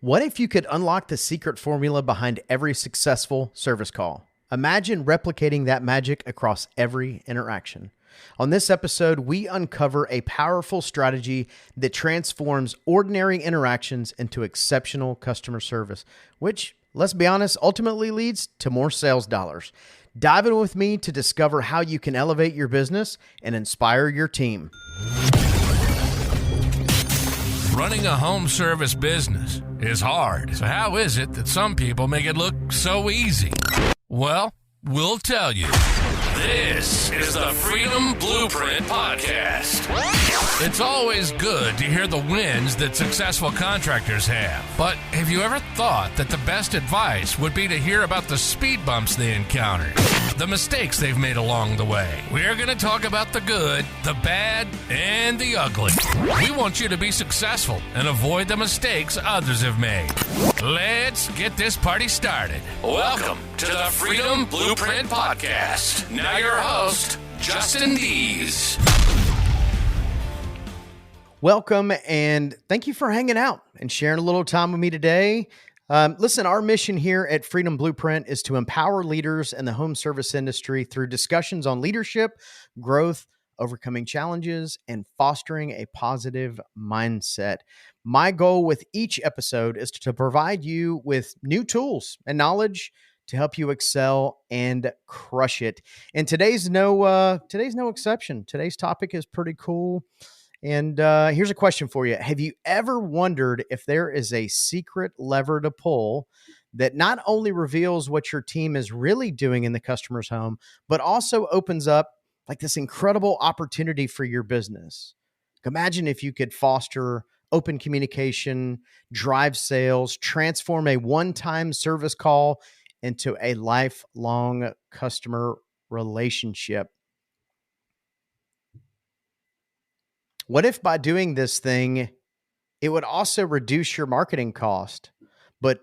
What if you could unlock the secret formula behind every successful service call? Imagine replicating that magic across every interaction. On this episode, we uncover a powerful strategy that transforms ordinary interactions into exceptional customer service, which, let's be honest, ultimately leads to more sales dollars. Dive in with me to discover how you can elevate your business and inspire your team. Running a home service business is hard. So how is it that some people make it look so easy? Well, we'll tell you. This is the Freedom Blueprint Podcast. It's always good to hear the wins that successful contractors have. But have you ever thought that the best advice would be to hear about the speed bumps they encountered, the mistakes they've made along the way? We're going to talk about the good, the bad, and the ugly. We want you to be successful and avoid the mistakes others have made. Let's get this party started. Welcome to the Freedom Blueprint Podcast. Now your host, Justin Deese. Welcome, and thank you for hanging out and sharing a little time with me today. Listen, our mission here at Freedom Blueprint is to empower leaders in the home service industry through discussions on leadership, growth, overcoming challenges, and fostering a positive mindset. My goal with each episode is to provide you with new tools and knowledge to help you excel and crush it. And today's no exception. Today's topic is pretty cool. And here's a question for you. Have you ever wondered if there is a secret lever to pull that not only reveals what your team is really doing in the customer's home, but also opens up like this incredible opportunity for your business? Imagine if you could foster open communication, drive sales, transform a one-time service call into a lifelong customer relationship. What if by doing this thing, it would also reduce your marketing cost? But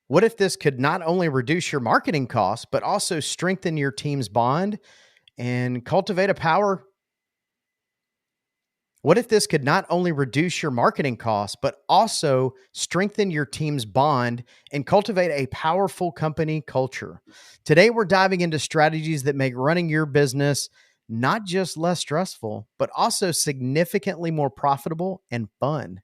what if this could not only reduce your marketing costs, but also strengthen your team's bond and cultivate a power? What if this could not only reduce your marketing costs, but also strengthen your team's bond and cultivate a powerful company culture? Today, we're diving into strategies that make running your business not just less stressful, but also significantly more profitable and fun.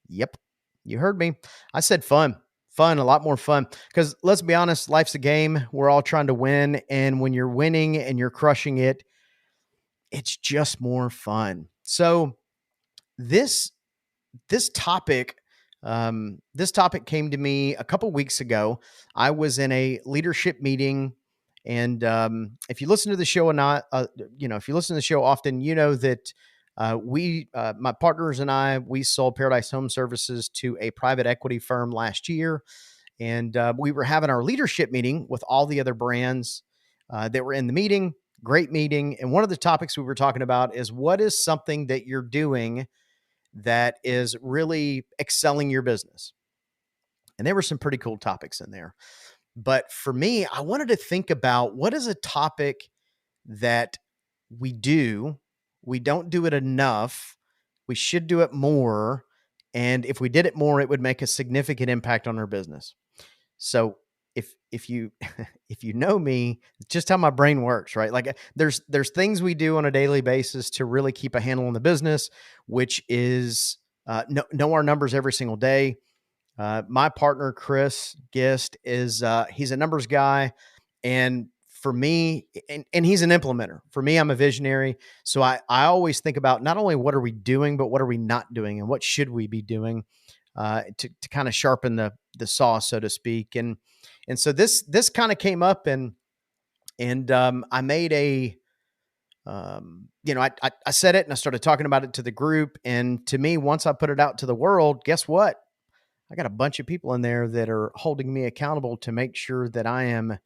Yep, you heard me. I said fun, a lot more fun. Because let's be honest, life's a game. We're all trying to win. And when you're winning and you're crushing it, it's just more fun. So this topic came to me a couple weeks ago. I was in a leadership meeting. And if you listen to the show or not, if you listen to the show often, you know that my partners and I, we sold Paradise Home Services to a private equity firm last year. And we were having our leadership meeting with all the other brands that were in the meeting. Great meeting. And one of the topics we were talking about is what is something that you're doing that is really excelling your business? And there were some pretty cool topics in there. But for me, I wanted to think about what is a topic that we don't do it enough. We should do it more. And if we did it more, it would make a significant impact on our business. So if you know me, it's just how my brain works, right? Like there's things we do on a daily basis to really keep a handle on the business, which is know our numbers every single day. My partner, Chris Gist, is he's a numbers guy. And for me, and he's an implementer. For me, I'm a visionary. So I always think about not only what are we doing, but what are we not doing and what should we be doing to kind of sharpen the saw, so to speak. And so this kind of came up and I made I said it and I started talking about it to the group. And to me, once I put it out to the world, guess what? I got a bunch of people in there that are holding me accountable to make sure that I am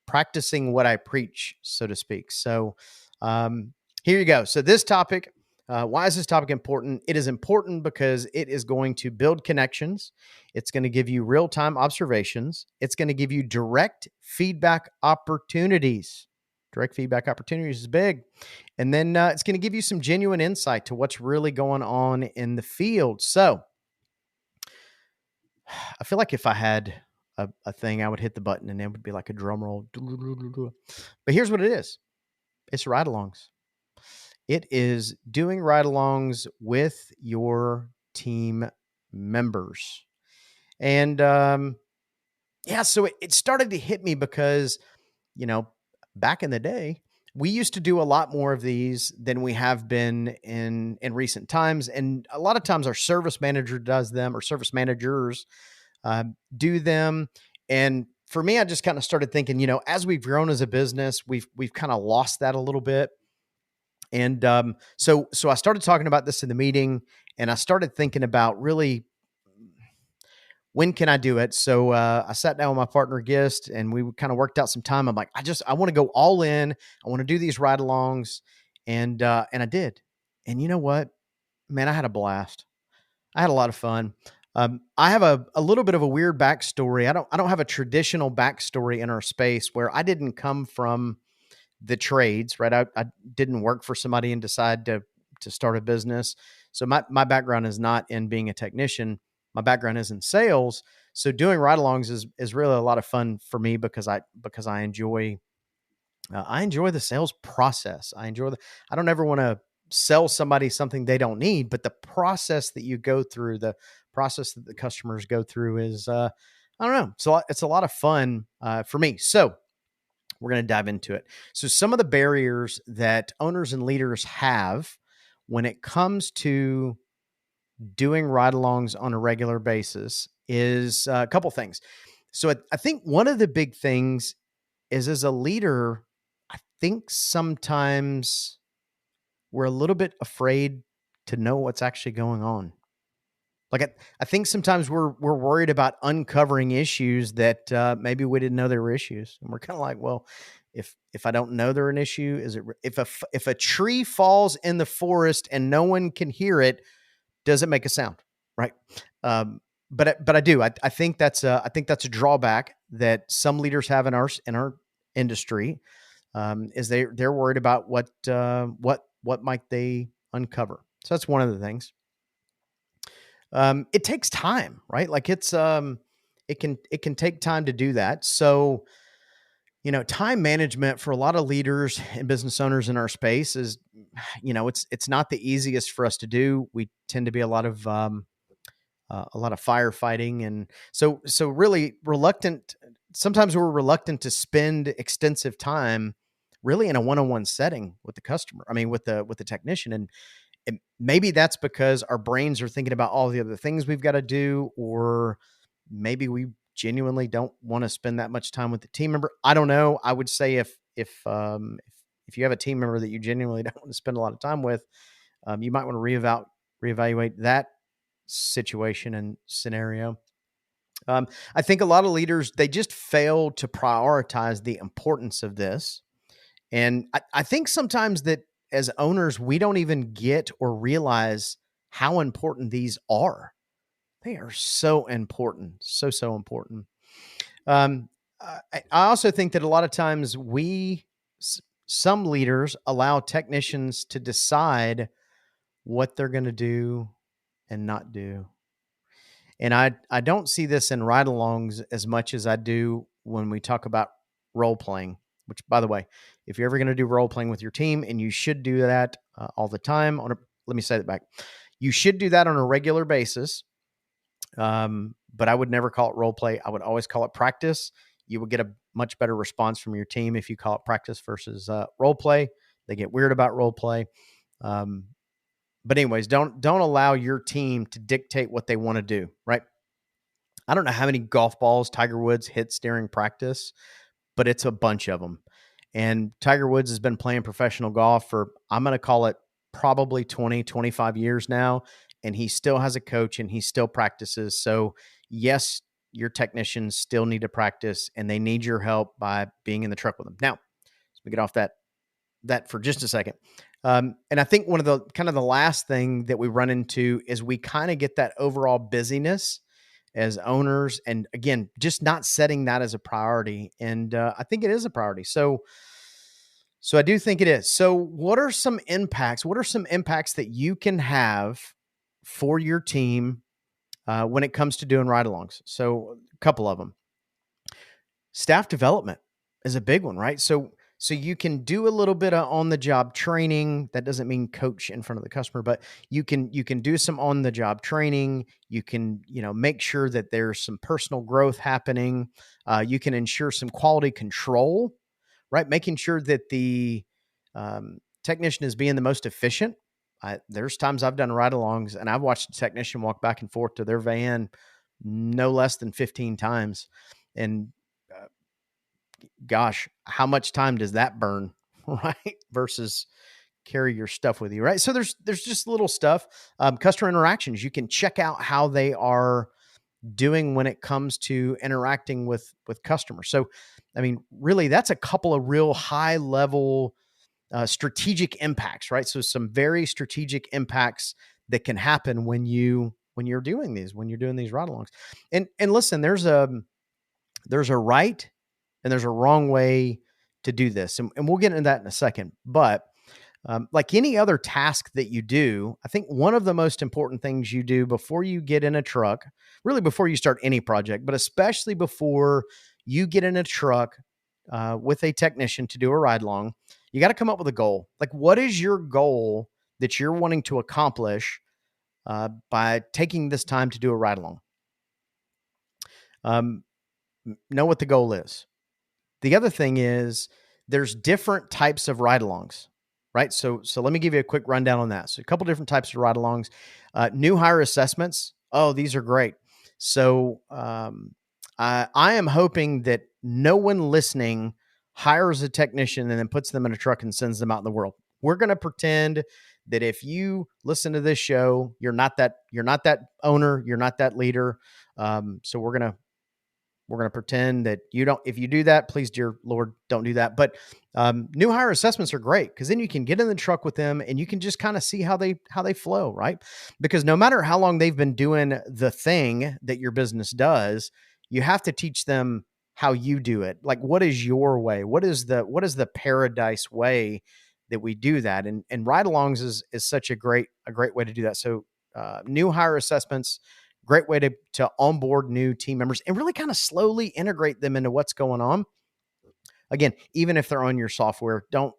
practicing what I preach, so to speak. So here you go. So this topic, why is this topic important? It is important because it is going to build connections. It's going to give you real-time observations. It's going to give you direct feedback opportunities. Direct feedback opportunities is big. And then it's going to give you some genuine insight to what's really going on in the field. So I feel like if I had a thing, I would hit the button and it would be like a drum roll. But here's what it is. It's ride-alongs. It is doing ride-alongs with your team members. And yeah, so it started to hit me because, back in the day, we used to do a lot more of these than we have been in recent times. And a lot of times our service manager does them, or service managers do them. And for me, I just kind of started thinking, as we've grown as a business, we've kind of lost that a little bit. And so I started talking about this in the meeting, and I started thinking about really, when can I do it? So I sat down with my partner Gist, and we kind of worked out some time. I'm like, I want to go all in. I want to do these ride-alongs, and I did. And you know what, man, I had a blast. I had a lot of fun. I have a little bit of a weird backstory. I don't have a traditional backstory in our space where I didn't come from the trades, right? I didn't work for somebody and decide to start a business. So my background is not in being a technician. My background is in sales. So doing ride-alongs is really a lot of fun for me because I enjoy the sales process. I don't ever want to sell somebody something they don't need, but the process that you go through, the process that the customers go through is, I don't know. So it's a lot of fun for me. So we're going to dive into it. So some of the barriers that owners and leaders have when it comes to doing ride-alongs on a regular basis is a couple things. So I think one of the big things is, as a leader, I think sometimes we're a little bit afraid to know what's actually going on. Like I think sometimes we're worried about uncovering issues that maybe we didn't know there were issues, and we're kind of like, well, if I don't know they're an issue, is it if a tree falls in the forest and no one can hear it, does it make a sound, right? But I do. I think that's a drawback that some leaders have in our industry, is they're worried about what might they uncover. So that's one of the things. It takes time, right? Like it can take time to do that. So, time management for a lot of leaders and business owners in our space is, it's not the easiest for us to do. We tend to be a lot of firefighting. And so really reluctant. Sometimes we're reluctant to spend extensive time really in a one-on-one setting with the customer. I mean, with the technician. And maybe that's because our brains are thinking about all the other things we've got to do, or maybe we genuinely don't want to spend that much time with the team member. I don't know. I would say if you have a team member that you genuinely don't want to spend a lot of time with, you might want to reevaluate that situation and scenario. I think a lot of leaders, they just fail to prioritize the importance of this. And I think sometimes that as owners, we don't even get or realize how important these are. They are so important. So important. I also think that a lot of times some leaders allow technicians to decide what they're going to do and not do. And I don't see this in ride-alongs as much as I do when we talk about role playing, which, by the way, if you're ever going to do role playing with your team, and you should do that all the time let me say that back. You should do that on a regular basis. But I would never call it role play. I would always call it practice. You would get a much better response from your team if you call it practice versus role play. They get weird about role play. But anyways, don't allow your team to dictate what they want to do, right? I don't know how many golf balls Tiger Woods hits during practice, but it's a bunch of them. And Tiger Woods has been playing professional golf for, I'm going to call it, probably 20, 25 years now. And he still has a coach and he still practices. So yes, your technicians still need to practice, and they need your help by being in the truck with them. Now, let's get off that for just a second. And I think one of the kind of the last thing that we run into is we kind of get that overall busyness as owners. And again, just not setting that as a priority. And I think it is a priority. So So I do think it is. So what are some impacts? What are some impacts that you can have for your team when it comes to doing ride-alongs? So a couple of them. Staff development is a big one, right? So you can do a little bit of on the job training. That doesn't mean coach in front of the customer, but you can do some on the job training. You can, make sure that there's some personal growth happening. You can ensure some quality control, right? Making sure that the technician is being the most efficient. There's times I've done ride-alongs and I've watched a technician walk back and forth to their van no less than 15 times. And uh, gosh, how much time does that burn, right? Versus carry your stuff with you, right? So there's just little stuff. Customer interactions, you can check out how they are doing when it comes to interacting with customers. So, I mean, really, that's a couple of real high level strategic impacts, right? So some very strategic impacts that can happen when you're doing these ride-alongs. And listen, there's a right and there's a wrong way to do this. And we'll get into that in a second. But like any other task that you do, I think one of the most important things you do before you get in a truck, really before you start any project, but especially before you get in a truck with a technician to do a ride along, you got to come up with a goal. Like, what is your goal that you're wanting to accomplish by taking this time to do a ride along? Um, know what the goal is. The other thing is there's different types of ride-alongs, right? So let me give you a quick rundown on that. So a couple different types of ride-alongs. New hire assessments. Oh, these are great. So I am hoping that no one listening hires a technician and then puts them in a truck and sends them out in the world. We're going to pretend that if you listen to this show, you're not that owner, you're not that leader. So we're going to pretend that you don't, if you do that, please, dear Lord, don't do that. But new hire assessments are great because then you can get in the truck with them and you can just kind of see how they flow, right? Because no matter how long they've been doing the thing that your business does, you have to teach them how you do it. Like, what is your way? What is the paradise way that we do that? And ride-alongs is such a great way to do that. So new hire assessments, great way to onboard new team members and really kind of slowly integrate them into what's going on. Again, even if they're on your software, don't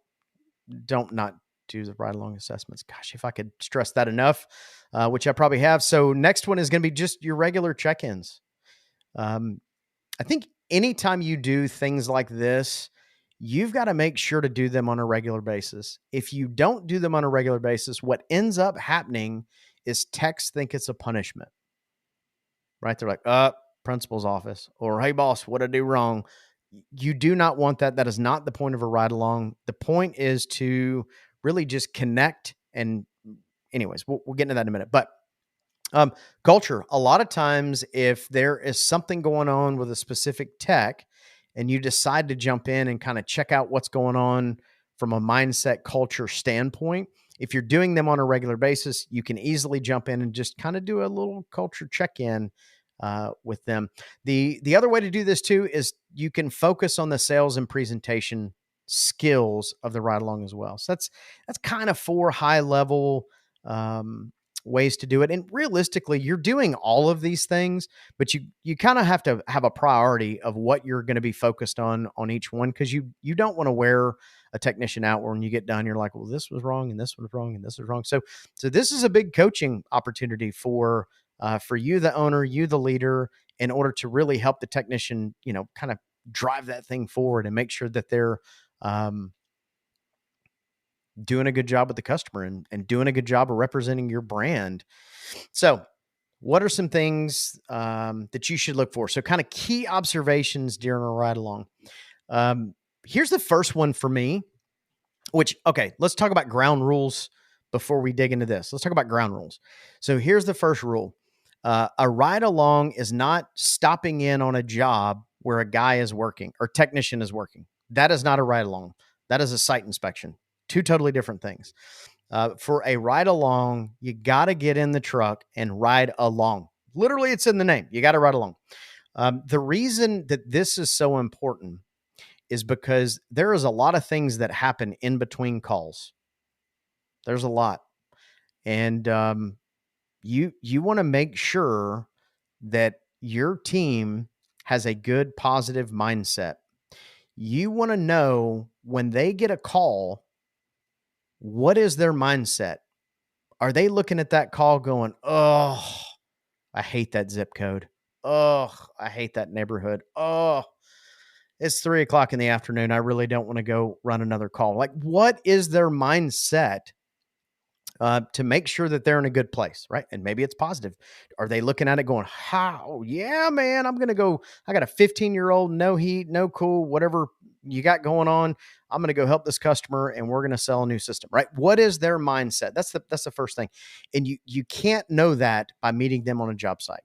not do the ride along assessments. Gosh, if I could stress that enough, which I probably have. So next one is going to be just your regular check-ins. I think anytime you do things like this, you've got to make sure to do them on a regular basis. If you don't do them on a regular basis, what ends up happening is techs think it's a punishment. Right? They're like, principal's office, or hey, boss, what did I do wrong? You do not want that. That is not the point of a ride along. The point is to really just connect. And anyways, we'll get into that in a minute. But culture, a lot of times, if there is something going on with a specific tech and you decide to jump in and kind of check out what's going on from a mindset culture standpoint, if you're doing them on a regular basis, you can easily jump in and just kind of do a little culture check-in with them. The other way to do this too is you can focus on the sales and presentation skills of the ride along as well. So that's kind of 4 high level ways to do it. And realistically, you're doing all of these things, but you kind of have to have a priority of what you're going to be focused on each one, because you don't want to wear a technician out where when you get done, you're like, well, this was wrong and this was wrong and this was wrong. So this is a big coaching opportunity for you, the owner, you, the leader, in order to really help the technician, kind of drive that thing forward and make sure that they're doing a good job with the customer and doing a good job of representing your brand. So what are some things that you should look for? So kind of key observations during a ride along. Here's the first one for me, okay, let's talk about ground rules before we dig into this. Let's talk about ground rules. So here's the first rule. A ride along is not stopping in on a job where a guy is working or technician is working. That is not a ride along. That is a site inspection. 2 totally different things. For a ride along, you got to get in the truck and ride along. Literally, it's in the name. You got to ride along. The reason that this is so important is because there is a lot of things that happen in between calls. There's a lot. And you want to make sure that your team has a good positive mindset. You want to know when they get a call, what is their mindset? Are they looking at that call going, "Oh, I hate that zip code. Oh, I hate that neighborhood. Oh, it's 3 o'clock in the afternoon. I really don't want to go run another call." Like, what is their mindset to make sure that they're in a good place, right? And maybe it's positive. Are they looking at it going, "How? Yeah, man, I'm going to go. I got a 15-year-old, no heat, no cool, whatever you got going on. I'm going to go help this customer, and we're going to sell a new system," right? What is their mindset? That's the first thing, and you can't know that by meeting them on a job site.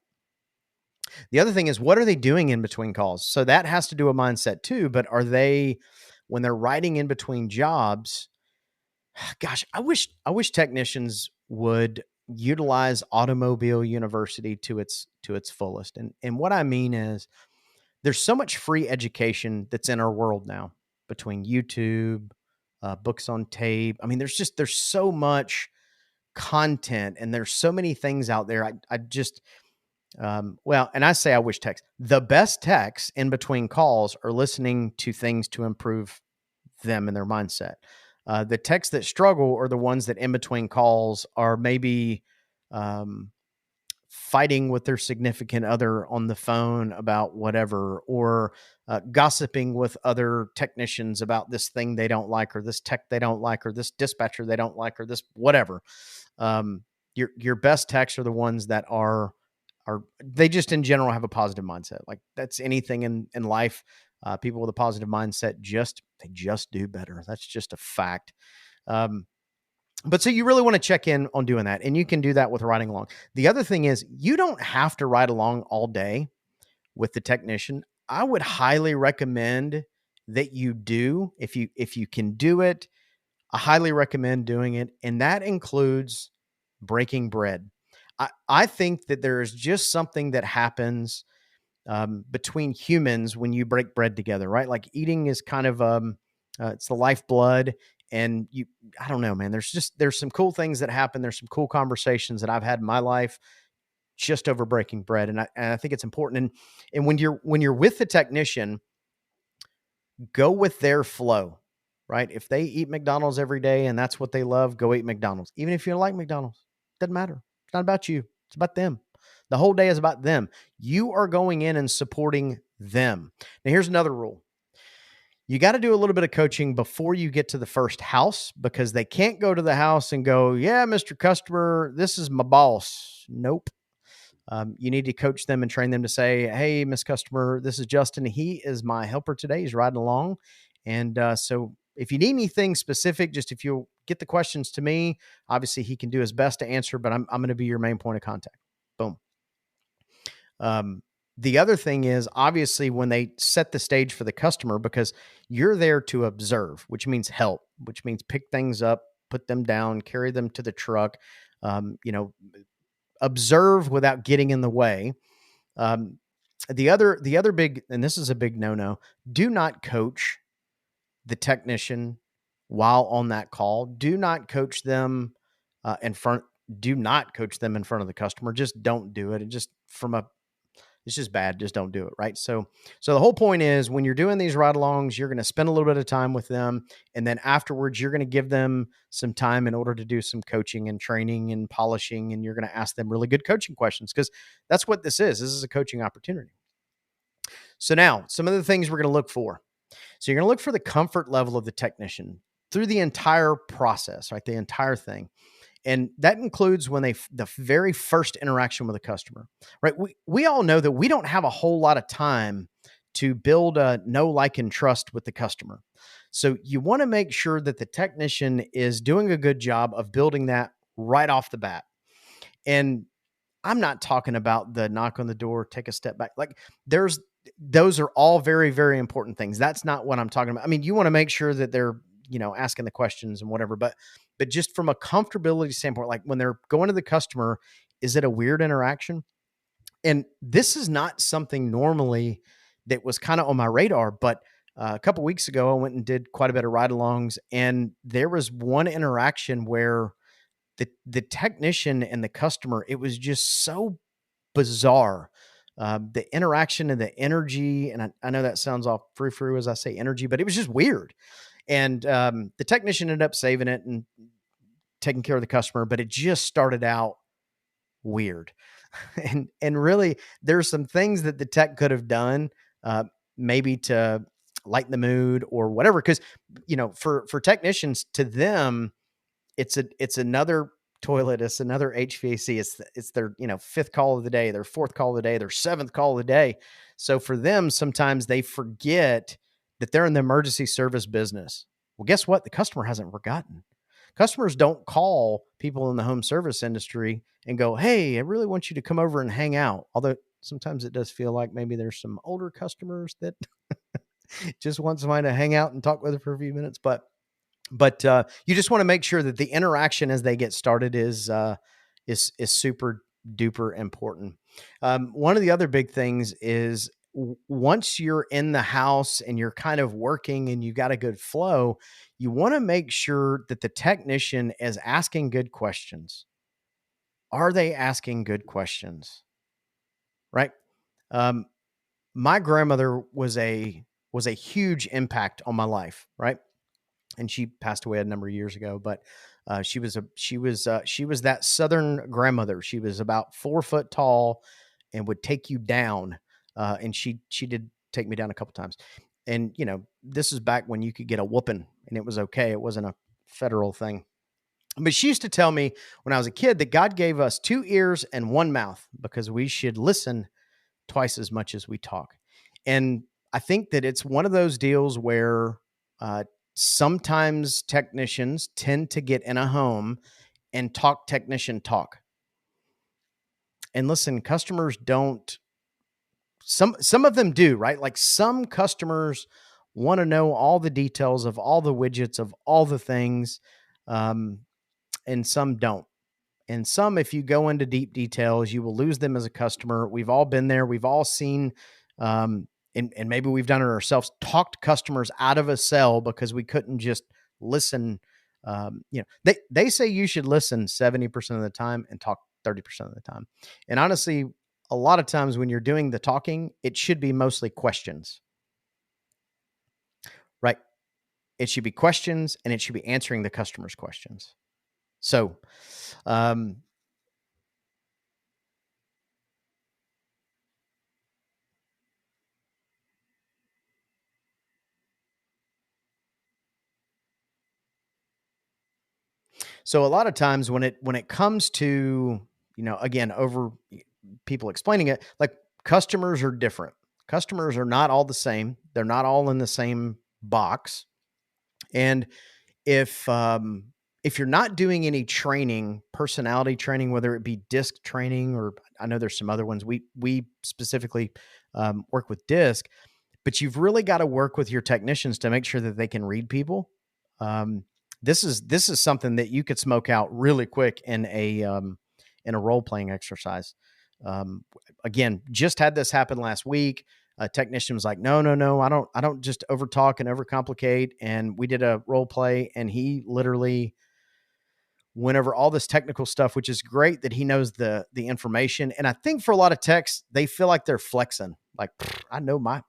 The other thing is, what are they doing in between calls? So that has to do a mindset too. But are they, when they're writing in between jobs? Gosh, I wish technicians would utilize Automobile University to its fullest. And what I mean is there's so much free education that's in our world now between YouTube, books on tape. I mean, there's so much content and there's so many things out there. I just well, and I say I wish techs. The best techs in between calls are listening to things to improve them and their mindset. The techs that struggle are the ones that in between calls are maybe um, fighting with their significant other on the phone about whatever, or gossiping with other technicians about this thing they don't like, or this tech they don't like, or this dispatcher they don't like, or this whatever. Your best techs are the ones that are they just in general have a positive mindset. Like that's anything in life. People with a positive mindset they just do better. That's just a fact. But so you really want to check in on doing that, and you can do that with riding along. The other thing is you don't have to ride along all day with the technician. I would highly recommend that you do if you can do it. I highly recommend doing it, and that includes breaking bread. I think that there is just something that happens between humans when you break bread together, right? Like eating is kind of it's the lifeblood, and I don't know, man. There's some cool things that happen. There's some cool conversations that I've had in my life just over breaking bread, and I think it's important. And when you're with the technician, go with their flow, right? If they eat McDonald's every day and that's what they love, go eat McDonald's. Even if you don't like McDonald's, doesn't matter. It's not about you. It's about them. The whole day is about them. You are going in and supporting them. Now, here's another rule. You got to do a little bit of coaching before you get to the first house, because they can't go to the house and go, "Yeah, Mr. Customer, this is my boss." Nope. You need to coach them and train them to say, "Hey, Miss Customer, this is Justin. He is my helper today. He's riding along. And so if you need anything specific, just if you'll get the questions to me, obviously he can do his best to answer, but I'm going to be your main point of contact." Boom. The other thing is obviously when they set the stage for the customer, because you're there to observe, which means help, which means pick things up, put them down, carry them to the truck, you know, observe without getting in the way. Um, the other big, and this is a big no-no, do not coach the technician while on that call. Do not coach them in front. Do not coach them in front of the customer. Just don't do it. And just it's just bad. Just don't do it. Right. So the whole point is when you're doing these ride alongs, you're going to spend a little bit of time with them. And then afterwards, you're going to give them some time in order to do some coaching and training and polishing. And you're going to ask them really good coaching questions, because that's what this is. This is a coaching opportunity. So now some of the things we're going to look for. So you're going to look for the comfort level of the technician through the entire process, right? The entire thing. And that includes when the very first interaction with a customer, right? We all know that we don't have a whole lot of time to build a know, like, and trust with the customer. So you want to make sure that the technician is doing a good job of building that right off the bat. And I'm not talking about the knock on the door, take a step back. Like those are all very, very important things. That's not what I'm talking about. I mean, you want to make sure that they're, asking the questions and whatever, but just from a comfortability standpoint, like when they're going to the customer, is it a weird interaction? And this is not something normally that was kind of on my radar, but A couple weeks ago, I went and did quite a bit of ride-alongs, and there was one interaction where the technician and the customer, it was just so bizarre. The interaction and the energy, and I know that sounds all frou-frou as I say energy, but it was just weird. And the technician ended up saving it and taking care of the customer, but it just started out weird. And really, there's some things that the tech could have done, maybe to lighten the mood or whatever. Because for technicians, to them, it's another toilet, it's another HVAC, it's their fifth call of the day, their fourth call of the day, their seventh call of the day. So for them, sometimes they forget that they're in the emergency service business. Well, guess what? The customer hasn't forgotten. Customers don't call people in the home service industry and go, "Hey, I really want you to come over and hang out." Although sometimes it does feel like maybe there's some older customers that just want somebody to hang out and talk with her for a few minutes. But you just want to make sure that the interaction as they get started is super duper important. One of the other big things is once you're in the house and you're kind of working and you got a good flow, you want to make sure that the technician is asking good questions. Are they asking good questions? Right? Um, my grandmother was a huge impact on my life. Right? And she passed away a number of years ago. But she was that Southern grandmother. She was about 4 foot tall and would take you down. And she did take me down a couple times. And this is back when you could get a whooping and it was okay. It wasn't a federal thing. But she used to tell me when I was a kid that God gave us 2 ears and 1 mouth because we should listen twice as much as we talk. And I think that it's one of those deals where sometimes technicians tend to get in a home and talk technician talk. And listen, customers don't, some of them do, right? Like some customers want to know all the details of all the widgets of all the things. And some don't. And some, if you go into deep details, you will lose them as a customer. We've all been there. We've all seen, and maybe we've done it ourselves, talked customers out of a sale because we couldn't just listen. They say you should listen 70% of the time and talk 30% of the time. And honestly, a lot of times when you're doing the talking, it should be mostly questions, right? It should be questions and it should be answering the customer's questions. So, So a lot of times when it comes to, again, over people explaining it, like customers are different. Customers are not all the same. They're not all in the same box. And if you're not doing any training, personality training, whether it be disc training or I know there's some other ones, we specifically work with disc, but you've really got to work with your technicians to make sure that they can read people. This is something that you could smoke out really quick in a role playing exercise. Again, just had this happen last week. A technician was like, no, I don't just over talk and overcomplicate. And we did a role play and he literally went over all this technical stuff, which is great that he knows the information. And I think for a lot of techs, they feel like they're flexing. Like, I know my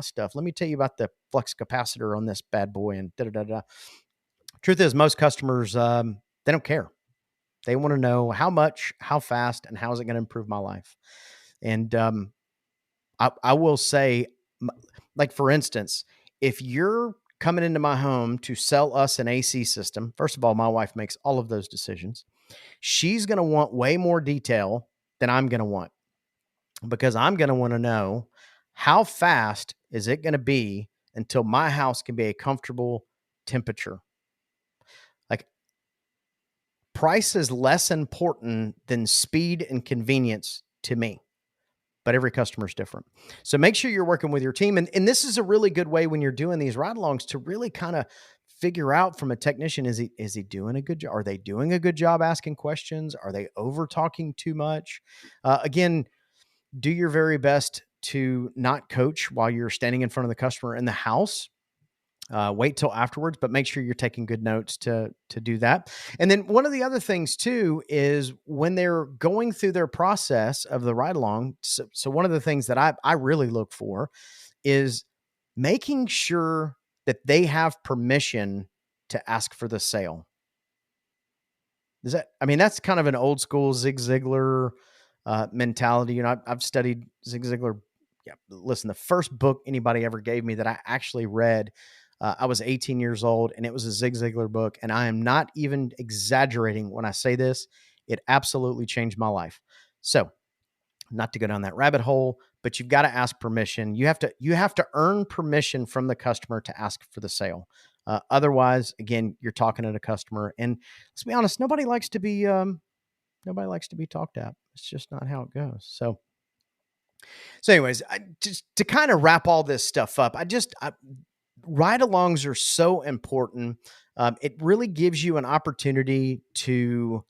stuff. Let me tell you about the flux capacitor on this bad boy and da da da. Truth is, most customers, they don't care. They want to know how much, how fast, and how is it going to improve my life. And I will say, like, for instance, if you're coming into my home to sell us an AC system, first of all, my wife makes all of those decisions. She's going to want way more detail than I'm going to want because I'm going to want to know how fast is it going to be until my house can be a comfortable temperature. Like, price is less important than speed and convenience to me, but every customer is different. So make sure you're working with your team. And this is a really good way when you're doing these ride-alongs to really kind of figure out from a technician, is he doing a good job? Are they doing a good job asking questions? Are they over talking too much? Again, do your very best to not coach while you're standing in front of the customer in the house. Wait till afterwards, but make sure you're taking good notes to do that. And then one of the other things too is when they're going through their process of the ride along. So one of the things that I really look for is making sure that they have permission to ask for the sale. I mean, that's kind of an old school Zig Ziglar mentality. You know, I've studied Zig Ziglar. Yeah, listen, the first book anybody ever gave me that I actually read, I was 18 years old, and it was a Zig Ziglar book. And I am not even exaggerating when I say this. It absolutely changed my life. So, not to go down that rabbit hole, but you've got to ask permission. You have to earn permission from the customer to ask for the sale. Otherwise, again, you're talking to the customer, and let's be honest, nobody likes to be talked at. It's just not how it goes. So anyways, just to kind of wrap all this stuff up, ride-alongs are so important. It really gives you an opportunity to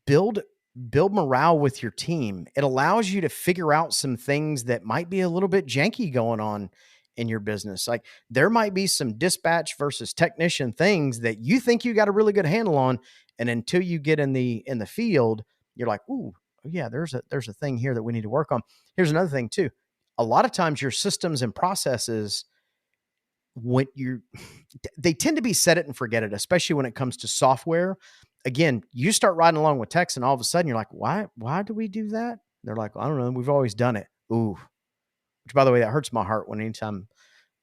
build morale with your team. It allows you to figure out some things that might be a little bit janky going on in your business. Like there might be some dispatch versus technician things that you think you got a really good handle on, and until you get in the field, you're like, "Ooh, yeah, there's a thing here that we need to work on." Here's another thing too. A lot of times your systems and processes, when they tend to be set it and forget it, especially when it comes to software. Again, you start riding along with techs, and all of a sudden you're like, why do we do that? They're like, I don't know. We've always done it. Ooh, which by the way, that hurts my heart when anytime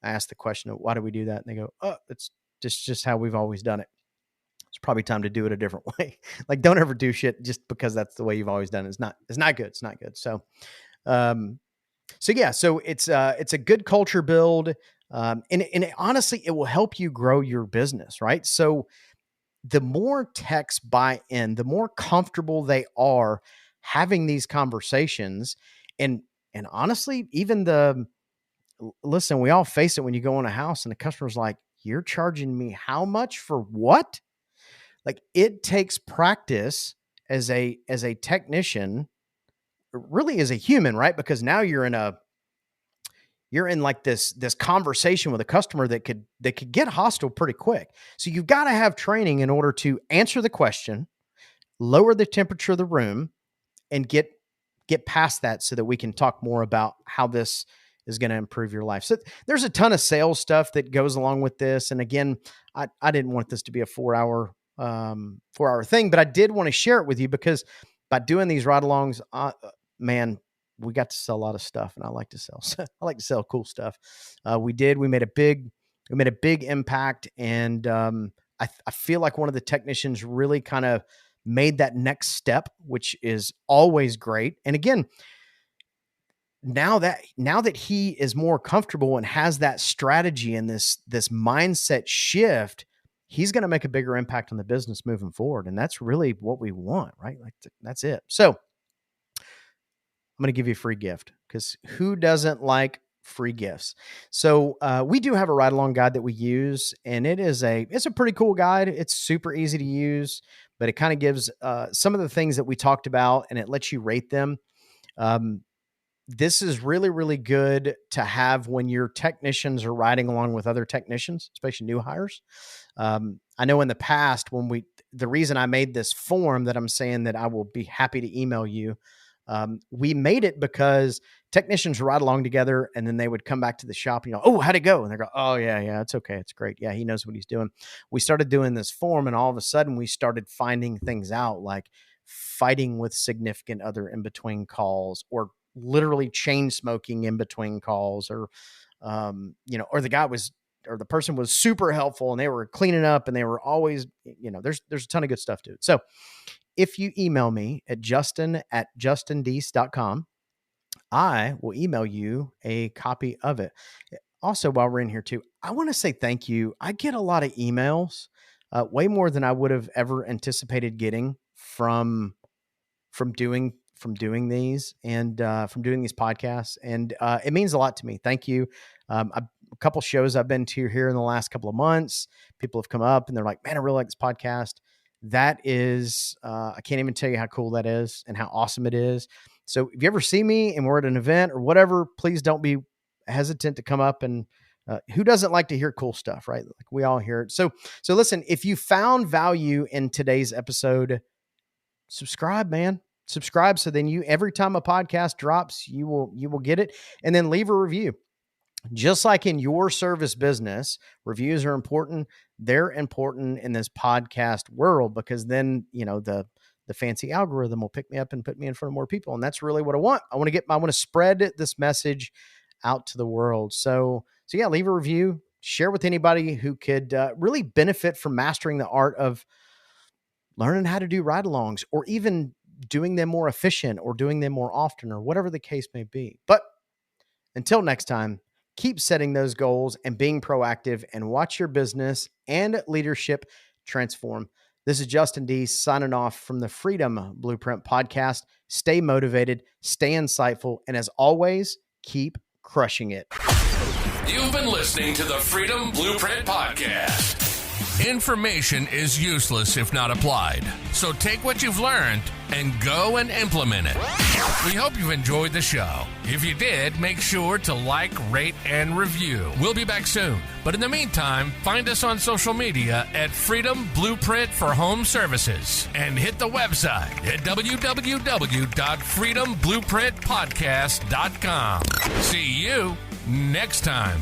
I ask the question of why do we do that? And they go, oh, it's just how we've always done it. It's probably time to do it a different way. Like don't ever do shit just because that's the way you've always done it. It's not good. It's not good. So, so it's a good culture build. And honestly, it will help you grow your business, right? So the more techs buy in, the more comfortable they are having these conversations. And honestly, even listen, we all face it when you go in a house and the customer's like, you're charging me how much for what? Like it takes practice as a technician, really as a human, right? Because now you're in like this conversation with a customer that could get hostile pretty quick. So you've got to have training in order to answer the question, lower the temperature of the room, and get past that so that we can talk more about how this is going to improve your life. So there's a ton of sales stuff that goes along with this. And again, I didn't want this to be a 4-hour thing, but I did want to share it with you because by doing these ride-alongs, man, we got to sell a lot of stuff, and I like to sell cool stuff. We made a big impact. And I feel like one of the technicians really kind of made that next step, which is always great. And again, now that he is more comfortable and has that strategy and this mindset shift, he's going to make a bigger impact on the business moving forward. And that's really what we want, right? Like that's it. So I'm going to give you a free gift because who doesn't like free gifts? So we do have a ride along guide that we use, and it's a pretty cool guide. It's super easy to use, but it kind of gives some of the things that we talked about, and it lets you rate them. This is really, really good to have when your technicians are riding along with other technicians, especially new hires. I know in the past the reason I made this form that I'm saying that I will be happy to email you, we made it because technicians ride along together and then they would come back to the shop and oh, how'd it go? And they go, oh yeah, it's okay. It's great. Yeah. He knows what he's doing. We started doing this form, and all of a sudden we started finding things out like fighting with significant other in between calls, or literally chain smoking in between calls, or, or the person was super helpful and they were cleaning up and they were always, there's a ton of good stuff to it. So if you email me at justin@justindeese.com, I will email you a copy of it. Also, while we're in here too, I want to say thank you. I get a lot of emails, way more than I would have ever anticipated getting from doing these and from doing these podcasts. And it means a lot to me. Thank you. A couple shows I've been to here in the last couple of months, people have come up and they're like, man, I really like this podcast. That is, I can't even tell you how cool that is and how awesome it is. So if you ever see me and we're at an event or whatever, please don't be hesitant to come up and who doesn't like to hear cool stuff, right? Like we all hear it. So listen, if you found value in today's episode, subscribe, man. Subscribe. So then every time a podcast drops, you will get it, and then leave a review. Just like in your service business, reviews are important. They're important in this podcast world because then, the fancy algorithm will pick me up and put me in front of more people. And that's really what I want. I want to spread this message out to the world. So yeah, leave a review, share with anybody who could really benefit from mastering the art of learning how to do ride-alongs, or even doing them more efficient, or doing them more often, or whatever the case may be. But until next time, keep setting those goals and being proactive, and watch your business and leadership transform. This is Justin Deese signing off from the Freedom Blueprint podcast. Stay motivated, stay insightful, and as always, keep crushing it. You've been listening to the Freedom Blueprint podcast. Information is useless if not applied. So take what you've learned and go and implement it. We hope you've enjoyed the show. If you did, make sure to like, rate, and review. We'll be back soon. But in the meantime, find us on social media at Freedom Blueprint for Home Services, and hit the website at www.freedomblueprintpodcast.com. See you next time.